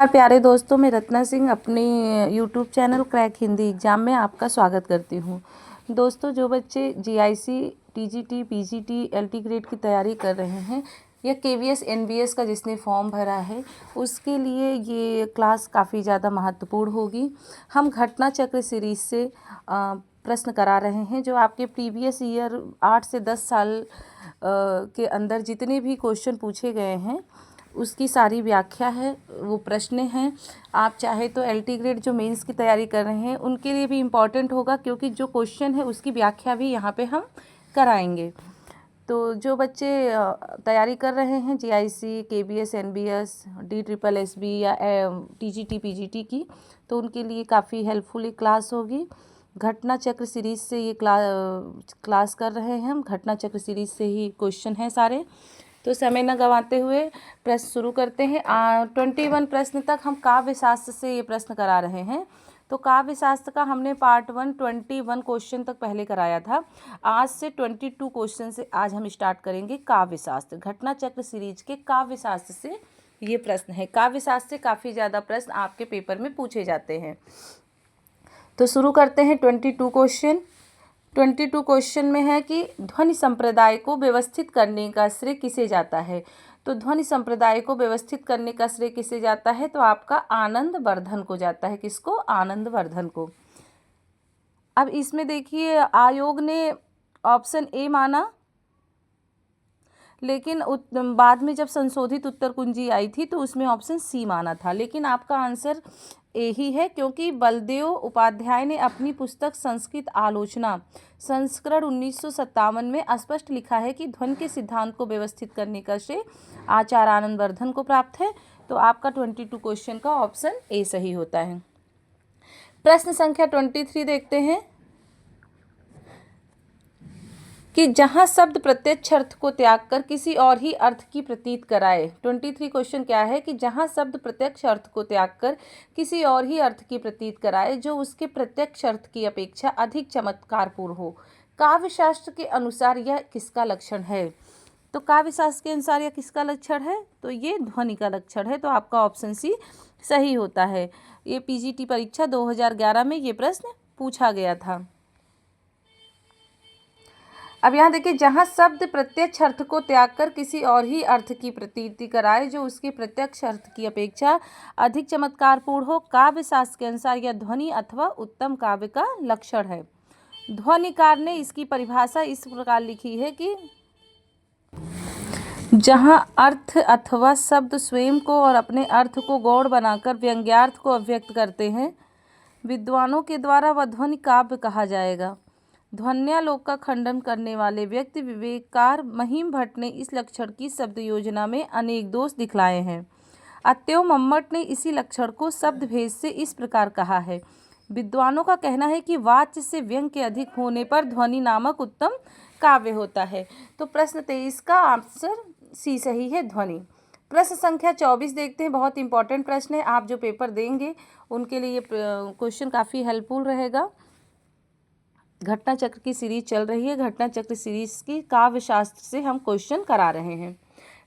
प्यारे दोस्तों, मैं रत्ना सिंह अपने YouTube channel crack Hindi exam में आपका स्वागत करती हूँ। दोस्तों, जो बच्चे GIC, TGT, PGT, LT grade की तैयारी कर रहे हैं या केवीएस एनबीएस का जिसने फॉर्म भरा है, उसके लिए ये क्लास काफ़ी ज़्यादा महत्वपूर्ण होगी। हम घटना चक्र सीरीज से प्रश्न करा रहे हैं जो आपके प्रीवियस ईयर 8 से 10 साल के अंदर जितने भी क्वेश्चन पूछे गए हैं उसकी सारी व्याख्या है, वो प्रश्न हैं। आप चाहे तो एलटी ग्रेड जो मेंस की तैयारी कर रहे हैं उनके लिए भी इम्पॉर्टेंट होगा, क्योंकि जो क्वेश्चन है उसकी व्याख्या भी यहाँ पे हम कराएंगे। तो जो बच्चे तैयारी कर रहे हैं जीआईसी, केबीएस, एनबीएस, DSSB या टीजीटी, पीजीटी की, तो उनके लिए काफ़ी हेल्पफुल क्लास होगी। घटना चक्र सीरीज से ये क्लास कर रहे हैं हम। घटना चक्र सीरीज से ही क्वेश्चन हैं सारे। तो समय न गंवाते हुए प्रश्न शुरू करते हैं। 21 प्रश्न तक हम काव्य शास्त्र से ये प्रश्न करा रहे हैं। तो काव्य शास्त्र का हमने पार्ट 1 21 क्वेश्चन तक पहले कराया था। आज से 22 क्वेश्चन से आज हम स्टार्ट करेंगे काव्य शास्त्र। घटना चक्र सीरीज के काव्य शास्त्र से ये प्रश्न है। काव्य शास्त्र से काफ़ी ज़्यादा प्रश्न आपके पेपर में पूछे जाते हैं। तो शुरू करते हैं 22 क्वेश्चन। 22 क्वेश्चन में है कि ध्वनि संप्रदाय को व्यवस्थित करने का श्रेय किसे जाता है। तो ध्वनि संप्रदाय को व्यवस्थित करने का श्रेय किसे जाता है, तो आपका आनंद वर्धन को जाता है। किसको? आनंद वर्धन को। अब इसमें देखिए, आयोग ने ऑप्शन ए माना, लेकिन बाद में जब संशोधित उत्तर कुंजी आई थी तो उसमें ऑप्शन सी माना था। लेकिन आपका आंसर ए ही है, क्योंकि बलदेव उपाध्याय ने अपनी पुस्तक संस्कृत आलोचना संस्करण 1957 में स्पष्ट लिखा है कि ध्वनि के सिद्धांत को व्यवस्थित करने का श्रेय आचार्य आनंद वर्धन को प्राप्त है। तो आपका 22 क्वेश्चन का ऑप्शन ए सही होता है। प्रश्न संख्या 23 देखते हैं कि जहाँ शब्द प्रत्यक्ष अर्थ को त्याग कर किसी और ही अर्थ की प्रतीत कराए। 23 क्वेश्चन क्या है कि जहाँ शब्द प्रत्यक्ष अर्थ को त्याग कर किसी और ही अर्थ की प्रतीत कराए जो उसके प्रत्यक्ष अर्थ की अपेक्षा अधिक चमत्कारपूर्ण हो। काव्य शास्त्र के अनुसार यह किसका लक्षण है? तो काव्य शास्त्र के अनुसार यह किसका लक्षण है? तो ये ध्वनि का लक्षण है। तो आपका ऑप्शन सी सही होता है। ये पीजीटी परीक्षा 2011 में ये प्रश्न पूछा गया था। अब यहाँ देखिए, जहाँ शब्द प्रत्यक्ष अर्थ को त्याग कर किसी और ही अर्थ की प्रतीति कराए जो उसके प्रत्यक्ष अर्थ की अपेक्षा अधिक चमत्कारपूर्ण हो, काव्य शास्त्र के अनुसार यह ध्वनि अथवा उत्तम काव्य का लक्षण है। ध्वनिकार ने इसकी परिभाषा इस प्रकार लिखी है कि जहाँ अर्थ अथवा शब्द स्वयं को और अपने अर्थ को गौण बनाकर व्यंग्यार्थ को अभिव्यक्त करते हैं, विद्वानों के द्वारा वह ध्वनि काव्य कहा जाएगा। ध्वन्यालोक का खंडन करने वाले व्यक्ति विवेककार महिम भट्ट ने इस लक्षण की शब्द योजना में अनेक दोष दिखलाए हैं। अतएव मम्मट ने इसी लक्षण को शब्द भेद से इस प्रकार कहा है। विद्वानों का कहना है कि वाच्य से व्यंग के अधिक होने पर ध्वनि नामक उत्तम काव्य होता है। तो प्रश्न 23 का आंसर सी सही है, ध्वनि। प्रश्न संख्या 24 देखते हैं। बहुत इंपॉर्टेंट प्रश्न है। आप जो पेपर देंगे उनके लिए क्वेश्चन काफ़ी हेल्पफुल रहेगा। घटना चक्र की सीरीज चल रही है। घटना चक्र सीरीज की काव्य शास्त्र से हम क्वेश्चन करा रहे हैं।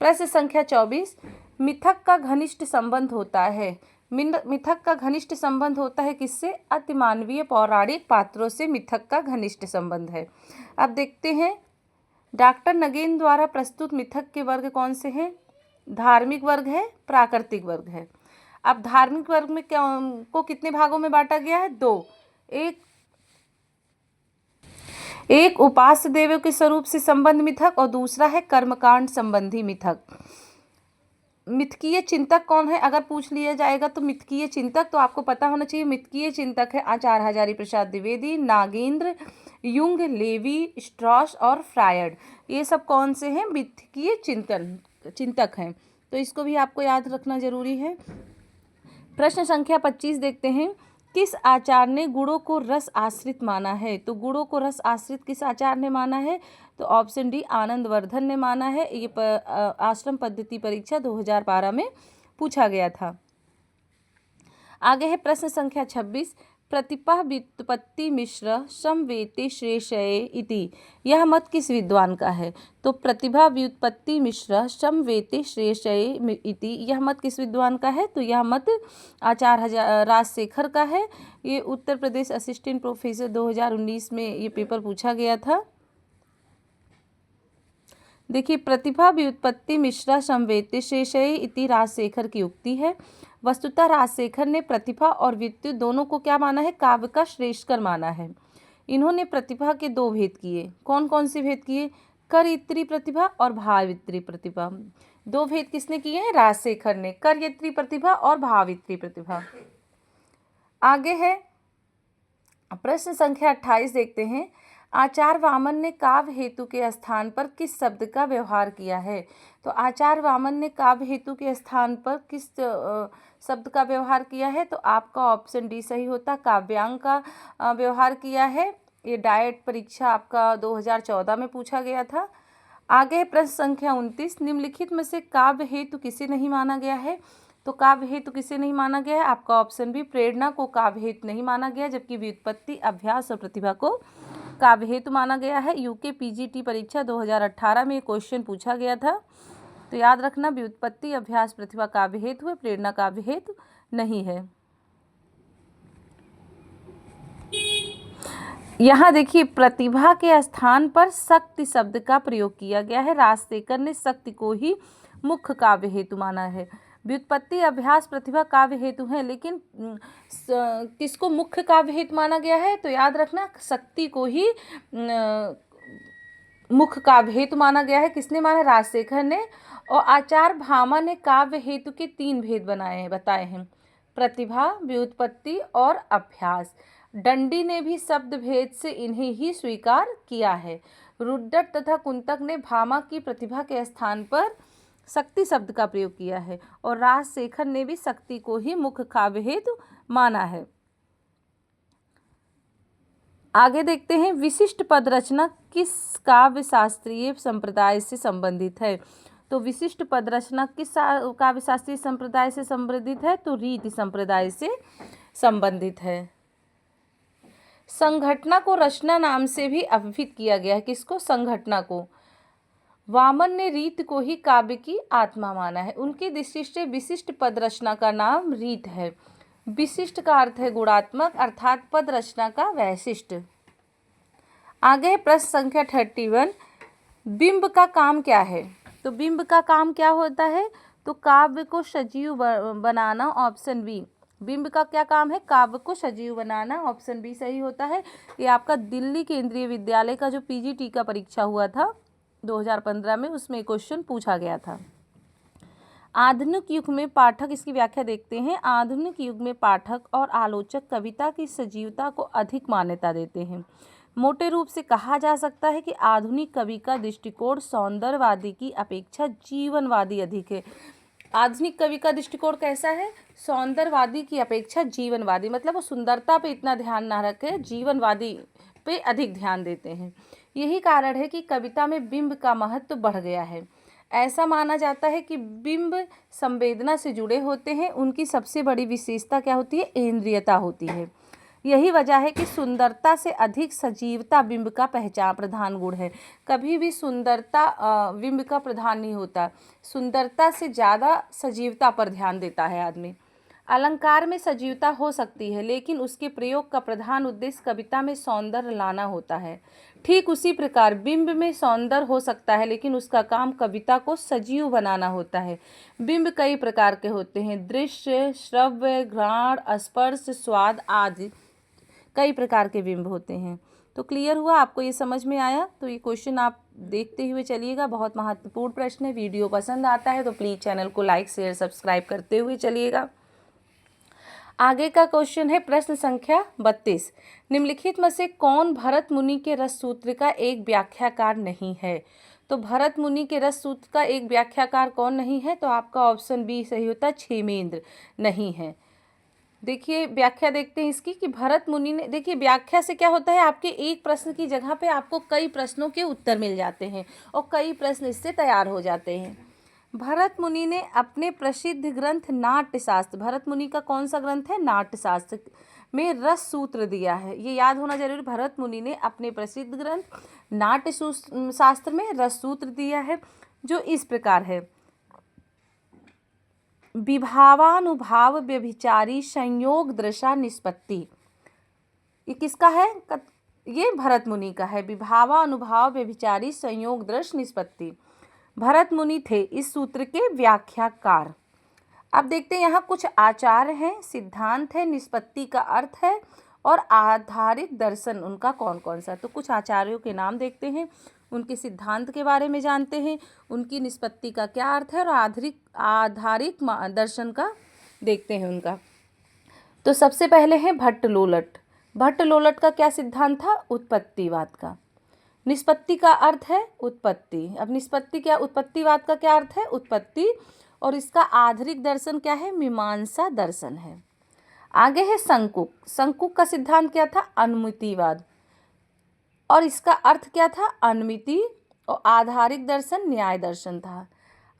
प्रश्न संख्या 24, मिथक का घनिष्ठ संबंध होता है। मिथक का घनिष्ठ संबंध होता है किससे? अतिमानवीय पौराणिक पात्रों से मिथक का घनिष्ठ संबंध है। अब देखते हैं, डॉक्टर नगेन द्वारा प्रस्तुत मिथक के वर्ग कौन से हैं? धार्मिक वर्ग है, प्राकृतिक वर्ग है। अब धार्मिक वर्ग में को कितने भागों में बांटा गया है? 2। एक उपास्य देवों के स्वरूप से संबंध मिथक और दूसरा है कर्मकांड संबंधी मिथक। मिथकीय चिंतक कौन है अगर पूछ लिया जाएगा तो मिथकीय चिंतक तो आपको पता होना चाहिए। मिथकीय चिंतक है Acharya Hazari Prasad Dwivedi, Nagendra, Jung, Levi, Strauss और फ्रायड। ये सब कौन से हैं? मिथकीय चिंतक हैं। तो इसको भी आपको याद रखना जरूरी है। प्रश्न संख्या 25 देखते हैं। किस आचार्य ने गुणों को रस आश्रित माना है? तो गुणों को रस आश्रित किस आचार्य ने माना है? तो ऑप्शन डी, आनंद वर्धन ने माना है। ये आश्रम पद्धति परीक्षा 2012 में पूछा गया था। आगे है प्रश्न संख्या 26। प्रतिभा व्युत्पत्ति मिश्र समवेते श्रेषये इति, यह मत किस विद्वान का है? तो प्रतिभा व्युत्पत्ति मिश्र समवेते श्रेषये इति, यह मत किस विद्वान का है? तो यह मत आचार्य राजशेखर का है। ये उत्तर प्रदेश असिस्टेंट प्रोफेसर 2019 में ये पेपर पूछा गया था। देखिए, प्रतिभा व्युत्पत्ति मिश्रा समवेते श्रेषये इति राजशेखर की उक्ति है। वस्तुतः राजशेखर ने प्रतिभा और व्युत्पत्ति दोनों को क्या माना है? काव्य का श्रेष्ठकर माना है। इन्होंने प्रतिभा के दो भेद किए। कौन कौन से भेद किए? करयित्री प्रतिभा और भावयित्री प्रतिभा। दो भेद किसने किए हैं? राजशेखर ने। करयित्री प्रतिभा और भावयित्री प्रतिभा। आगे है प्रश्न संख्या 28, देखते हैं। आचार्य वामन ने काव्य हेतु के स्थान पर किस शब्द का व्यवहार किया है? तो आचार्य वामन ने काव्य हेतु के स्थान पर किस शब्द का व्यवहार किया है? तो आपका ऑप्शन डी सही होता, काव्यांग का व्यवहार किया है। ये डाइट परीक्षा आपका 2014 में पूछा गया था। आगे प्रश्न संख्या 29, निम्नलिखित में से काव्य हेतु किसे नहीं माना गया है? तो काव्य हेतु किसे नहीं माना गया है? आपका ऑप्शन बी, प्रेरणा को काव्य हेतु नहीं माना गया, जबकि व्युत्पत्ति, अभ्यास और प्रतिभा को काव्य हेतु माना गया है। यूके पीजीटी परीक्षा 2018 में क्वेश्चन पूछा गया था, तो याद रखना, व्युत्पत्ति, अभ्यास, प्रतिभा काव्य हेतु है, प्रेरणा काव्य हेतु नहीं है। यहाँ देखिए, प्रतिभा के स्थान पर शक्ति शब्द का प्रयोग किया गया है। राजशेखर ने शक्ति को ही मुख्य काव्य हेतु माना है। व्युत्पत्ति, अभ्यास, प्रतिभा काव्य हेतु है, लेकिन किसको मुख्य काव्य हेतु माना गया है? तो याद रखना, शक्ति को ही मुख्य काव्य हेतु माना गया है। किसने माना? राजशेखर ने। और आचार्य भामा ने काव्य हेतु के 3 भेद बताए हैं, प्रतिभा, व्युत्पत्ति और अभ्यास। दंडी ने भी शब्द भेद से इन्हें ही स्वीकार किया है। रुड्डट तथा कुंतक ने भामा की प्रतिभा के स्थान पर शक्ति शब्द का प्रयोग किया है, और राजशेखर ने भी शक्ति को ही मुख्य काव्य हेतु माना है। आगे देखते हैं, विशिष्ट पद रचना किस काव्य शास्त्रीय संप्रदाय से संबंधित है? तो विशिष्ट पद रचना किस काव्य शास्त्रीय संप्रदाय से संबंधित है? तो रीति संप्रदाय से संबंधित है। संघटना को रचना नाम से भी अभिहित किया गया है। किसको? संघटना को। वामन ने रीत को ही काव्य की आत्मा माना है। उनकी दृष्टि से विशिष्ट पद रचना का नाम रीत है। विशिष्ट का अर्थ है गुणात्मक, अर्थात पद रचना का वैशिष्ट। आगे है प्रश्न संख्या 31, बिंब का काम क्या है? तो बिंब का काम क्या होता है? तो काव्य को सजीव बनाना, ऑप्शन बी। बिंब का क्या काम है? काव्य को सजीव बनाना, ऑप्शन बी सही होता है। ये आपका दिल्ली केंद्रीय विद्यालय का जो पीजीटी का परीक्षा हुआ था 2015 में, उसमें क्वेश्चन पूछा गया था। आधुनिक युग में पाठक, इसकी व्याख्या देखते हैं। आधुनिक युग में पाठक और आलोचक कविता की सजीवता को अधिक मान्यता देते हैं। मोटे रूप से कहा जा सकता है कि आधुनिक कवि का दृष्टिकोण सौंदर्यवादी की अपेक्षा जीवनवादी अधिक है। आधुनिक कवि का दृष्टिकोण कैसा है? सौंदर्यवादी की अपेक्षा जीवनवादी, मतलब वो सुंदरता पे इतना ध्यान ना रखे, जीवनवादी पे अधिक ध्यान देते हैं। यही कारण है कि कविता में बिंब का महत्व बढ़ गया है। ऐसा माना जाता है कि बिंब संवेदना से जुड़े होते हैं। उनकी सबसे बड़ी विशेषता क्या होती है? इंद्रियता होती है। यही वजह है कि सुंदरता से अधिक सजीवता बिंब का प्रधान गुण है। कभी भी सुंदरता बिंब का प्रधान नहीं होता, सुंदरता से ज़्यादा सजीवता पर ध्यान देता है आदमी। अलंकार में सजीवता हो सकती है, लेकिन उसके प्रयोग का प्रधान उद्देश्य कविता में सौंदर्य लाना होता है। ठीक उसी प्रकार बिंब में सौंदर्य हो सकता है, लेकिन उसका काम कविता को सजीव बनाना होता है। बिंब कई प्रकार के होते हैं, दृश्य, श्रव्य, घ्राण, स्पर्श, स्वाद आदि कई प्रकार के बिंब होते हैं। तो क्लियर हुआ? आपको ये समझ में आया? तो ये क्वेश्चन आप देखते हुए चलिएगा, बहुत महत्वपूर्ण प्रश्न है। वीडियो पसंद आता है तो प्लीज़ चैनल को लाइक, शेयर, सब्सक्राइब करते हुए चलिएगा। आगे का क्वेश्चन है प्रश्न संख्या 32, निम्नलिखित में से कौन भरत मुनि के रस सूत्र का एक व्याख्याकार नहीं है? तो भरत मुनि के रस सूत्र का एक व्याख्याकार कौन नहीं है? तो आपका ऑप्शन बी सही होता है, क्षेमेंद्र नहीं है। देखिए व्याख्या देखते हैं इसकी कि भरत मुनि ने, देखिए व्याख्या से क्या होता है, आपके एक प्रश्न की जगह पे आपको कई प्रश्नों के उत्तर मिल जाते हैं और कई प्रश्न इससे तैयार हो जाते हैं। भरत मुनि ने अपने प्रसिद्ध ग्रंथ नाट्यशास्त्र, भरत मुनि का कौन सा ग्रंथ है? नाट्यशास्त्र में रस सूत्र दिया है। ये याद होना जरूरी। भरत मुनि ने अपने प्रसिद्ध ग्रंथ नाट्य शास्त्र में रस सूत्र दिया है, जो इस प्रकार है। विभावानुभाव व्यभिचारी संयोग दृशा निष्पत्ति। ये किसका है? ये भरत मुनि का है। विभावानुभाव व्यभिचारी संयोग दृश निष्पत्ति। भरत मुनि थे इस सूत्र के व्याख्याकार। अब देखते हैं यहाँ कुछ आचार हैं, सिद्धांत है, निष्पत्ति का अर्थ है और आधारित दर्शन उनका कौन कौन सा। तो कुछ आचार्यों के नाम देखते हैं, उनके सिद्धांत के बारे में जानते हैं, उनकी निष्पत्ति का क्या अर्थ है और आधारित दर्शन का देखते हैं उनका। तो सबसे पहले है भट्टलोलट। भट्टलोलट का क्या सिद्धांत था? उत्पत्तिवाद का। निष्पत्ति का अर्थ है उत्पत्ति। अब निष्पत्ति क्या, उत्पत्तिवाद का क्या अर्थ है? उत्पत्ति। और इसका आधारिक दर्शन क्या है? मीमांसा दर्शन है। आगे है संकुक। संकुक का सिद्धांत क्या था? अनुमितिवाद। और इसका अर्थ क्या था? अनुमिति। और आधारिक दर्शन न्याय दर्शन था।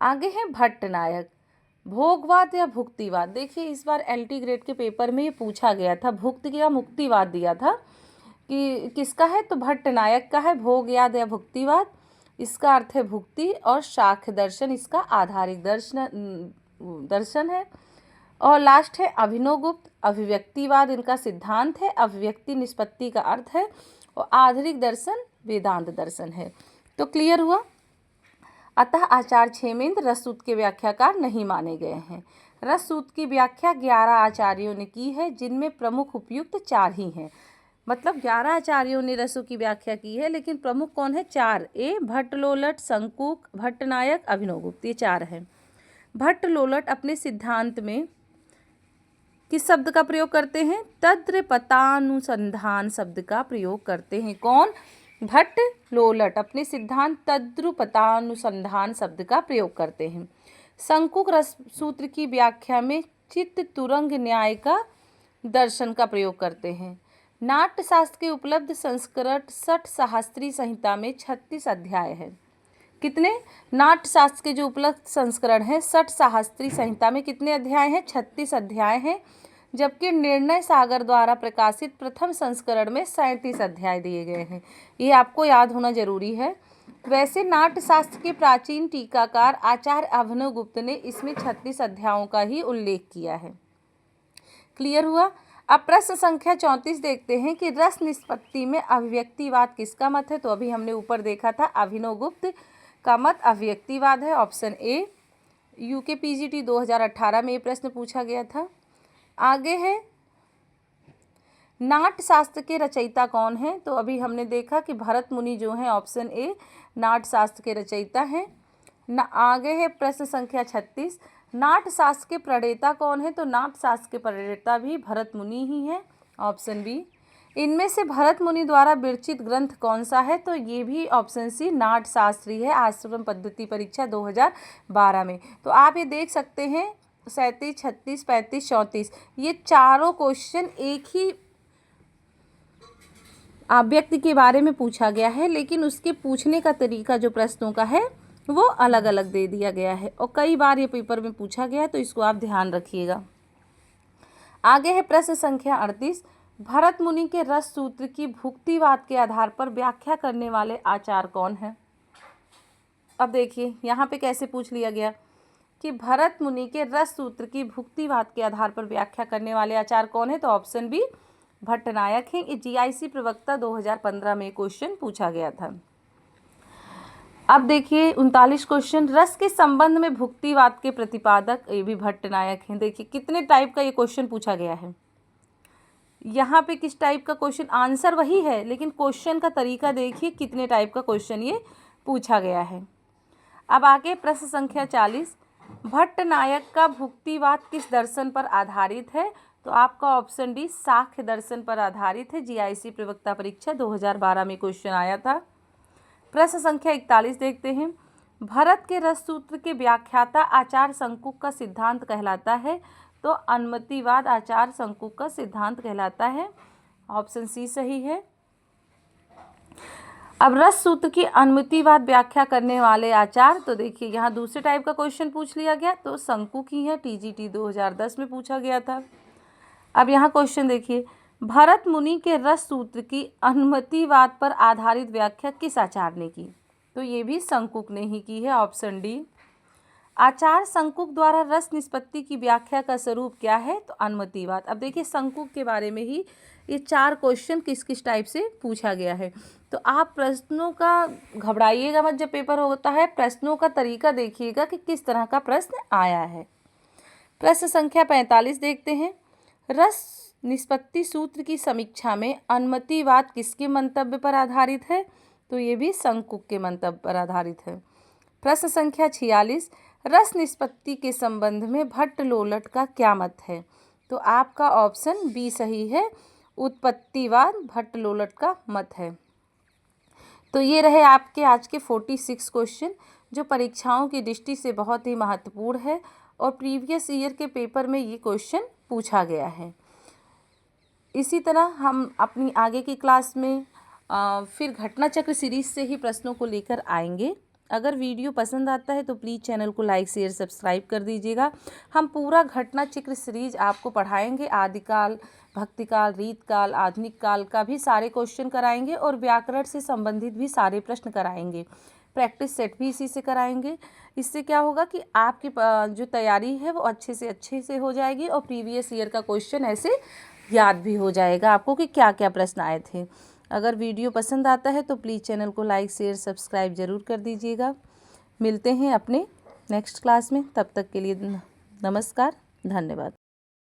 आगे है भट्टनायक। भोगवाद या भुक्तिवाद। देखिए इस बार एलटी ग्रेड के पेपर में ये पूछा गया था, भुक्ति या मुक्तिवाद दिया था कि किसका है, तो भट्टनायक का है। भोगवाद या भुक्तिवाद, इसका अर्थ है भुक्ति और साक्ष्य दर्शन इसका आधारिक दर्शन है। और लास्ट है अभिनवगुप्त। अभिव्यक्तिवाद इनका सिद्धांत है। अभिव्यक्ति निष्पत्ति का अर्थ है और आधारिक दर्शन वेदांत दर्शन है। तो क्लियर हुआ। अतः आचार्य क्षेमेंद्र रससूत्र के व्याख्याकार नहीं माने गए हैं। रससूत्र की व्याख्या 11 आचार्यों ने की है, जिनमें प्रमुख उपयुक्त 4 ही हैं। मतलब 11 आचार्यों ने रसों की व्याख्या की है, लेकिन प्रमुख कौन है? 4। भट्टलोलट, संकुक, भट्टनायक, अभिनवगुप्त, ये 4 हैं। भट्टलोलट अपने सिद्धांत में किस शब्द का प्रयोग करते हैं? तद्रुपतानुसंधान शब्द का प्रयोग करते हैं। कौन? भट्टलोलट अपने सिद्धांत तद्रुपतानुसंधान शब्द का प्रयोग करते हैं। संकुक रस सूत्र की व्याख्या में चित्त तुरंग न्याय का दर्शन का प्रयोग करते हैं। नाट्यशास्त्र के उपलब्ध संस्करण 60 शास्त्रीय संहिता में 36 अध्याय है। कितने? नाट्यशास्त्र के जो उपलब्ध संस्करण है 60 शास्त्रीय संहिता में कितने अध्याय हैं? 36 अध्याय हैं। जबकि निर्णय सागर द्वारा प्रकाशित प्रथम संस्करण में 37 अध्याय दिए गए हैं। ये आपको याद होना जरूरी है। वैसे नाट्यशास्त्र के प्राचीन टीकाकार आचार्य अभिनवगुप्त ने इसमें 36 अध्यायों का ही उल्लेख किया है। क्लियर हुआ। अब प्रश्न संख्या 34 देखते हैं कि रस निष्पत्ति में अभिव्यक्तिवाद किसका मत है? तो अभी हमने ऊपर देखा था अभिनवगुप्त का मत अभिव्यक्तिवाद है, ऑप्शन ए। यूके पीजीटी 2018 में ये प्रश्न पूछा गया था। आगे है नाट्यशास्त्र के रचयिता कौन है? तो अभी हमने देखा कि भरत मुनि जो हैं, ऑप्शन ए नाट्यशास्त्र के रचयिता हैं। आगे है प्रश्न संख्या 36, नाट्यशास्त्र के प्रणेता कौन है? तो नाट्यशास्त्र के प्रणेता भी भरत मुनि ही हैं, ऑप्शन बी। इनमें से भरत मुनि द्वारा विरचित ग्रंथ कौन सा है? तो ये भी ऑप्शन सी नाट्यशास्त्री है, आश्रम पद्धति परीक्षा 2012 में। तो आप ये देख सकते हैं 37, 36, 35, 34 ये चारों क्वेश्चन एक ही व्यक्ति के बारे में पूछा गया है, लेकिन उसके पूछने का तरीका जो प्रश्नों का है वो अलग अलग दे दिया गया है और कई बार ये पेपर में पूछा गया है, तो इसको आप ध्यान रखिएगा। आगे है प्रश्न संख्या 38, भरत मुनि के रस सूत्र की भुक्तिवाद के आधार पर व्याख्या करने वाले आचार्य कौन हैं? अब देखिए यहाँ पे कैसे पूछ लिया गया कि भरत मुनि के रस सूत्र की भुक्तिवाद के आधार पर व्याख्या करने वाले आचार्य कौन है? तो ऑप्शन बी भट्टनायक हैं। ये जीआईसी प्रवक्ता 2015 में क्वेश्चन पूछा गया था। अब देखिए 39 क्वेश्चन, रस के संबंध में भुक्तिवाद के प्रतिपादक ये भी भट्टनायक हैं। देखिए कितने टाइप का ये क्वेश्चन पूछा गया है। यहाँ पे किस टाइप का क्वेश्चन, आंसर वही है लेकिन क्वेश्चन का तरीका देखिए कितने टाइप का क्वेश्चन ये पूछा गया है। अब आगे प्रश्न संख्या 40, भट्टनायक का भुक्तिवाद किस दर्शन पर आधारित है? तो आपका ऑप्शन डी साक्ष्य दर्शन पर आधारित है। जीआईसी प्रवक्ता परीक्षा 2012 में क्वेश्चन आया था। प्रश्न संख्या 41 देखते हैं, भरत के रस सूत्र के व्याख्याता आचार्य संकुक का सिद्धांत कहलाता है? तो अनुमतिवाद आचार्य संकुक का सिद्धांत कहलाता है, ऑप्शन सी सही है। अब रस सूत्र की अनुमितिवाद व्याख्या करने वाले आचार्य, तो देखिए यहाँ दूसरे टाइप का क्वेश्चन पूछ लिया गया, तो शंकु की है, टीजीटी 2010 में पूछा गया था। अब यहाँ क्वेश्चन देखिए, भरत मुनि के रस सूत्र की अनुमितिवाद पर आधारित व्याख्या किस आचार्य ने की? तो ये भी शंकुक ने ही की है, ऑप्शन डी। आचार्य शंकुक द्वारा रस निष्पत्ति की व्याख्या का स्वरूप क्या है? तो अनुमितिवाद। अब देखिए शंकुक के बारे में ही ये 4 क्वेश्चन किस किस टाइप से पूछा गया है। तो आप प्रश्नों का घबराइएगा मत, जब पेपर होता है प्रश्नों का तरीका देखिएगा कि किस तरह का प्रश्न आया है। प्रश्न संख्या 45 देखते हैं। रस निष्पत्ति सूत्र की समीक्षा में अनुमितिवाद किसके मंतव्य पर आधारित है? तो ये भी शंकुक के मंतव्य पर आधारित है। प्रश्न संख्या 46, रस निष्पत्ति के संबंध में भट्ट लोलट का क्या मत है? तो आपका ऑप्शन बी सही है, उत्पत्तिवाद भट्ट लोलट का मत है। तो ये रहे आपके आज के 46 क्वेश्चन, जो परीक्षाओं की दृष्टि से बहुत ही महत्वपूर्ण है और प्रीवियस ईयर के पेपर में ये क्वेश्चन पूछा गया है। इसी तरह हम अपनी आगे की क्लास में फिर घटना चक्र सीरीज से ही प्रश्नों को लेकर आएंगे। अगर वीडियो पसंद आता है तो प्लीज़ चैनल को लाइक शेयर सब्सक्राइब कर दीजिएगा। हम पूरा घटना चक्र सीरीज आपको पढ़ाएंगे, आदिकाल, भक्तिकाल, रीतकाल, आधुनिक काल का भी सारे क्वेश्चन कराएंगे और व्याकरण से संबंधित भी सारे प्रश्न कराएंगे। प्रैक्टिस सेट भी इसी से कराएंगे। इससे क्या होगा कि आपकी जो तैयारी है वो अच्छे से हो जाएगी और प्रीवियस ईयर का क्वेश्चन ऐसे याद भी हो जाएगा आपको कि क्या क्या प्रश्न आए थे। अगर वीडियो पसंद आता है तो प्लीज़ चैनल को लाइक शेयर सब्सक्राइब ज़रूर कर दीजिएगा। मिलते हैं अपने नेक्स्ट क्लास में, तब तक के लिए नमस्कार, धन्यवाद।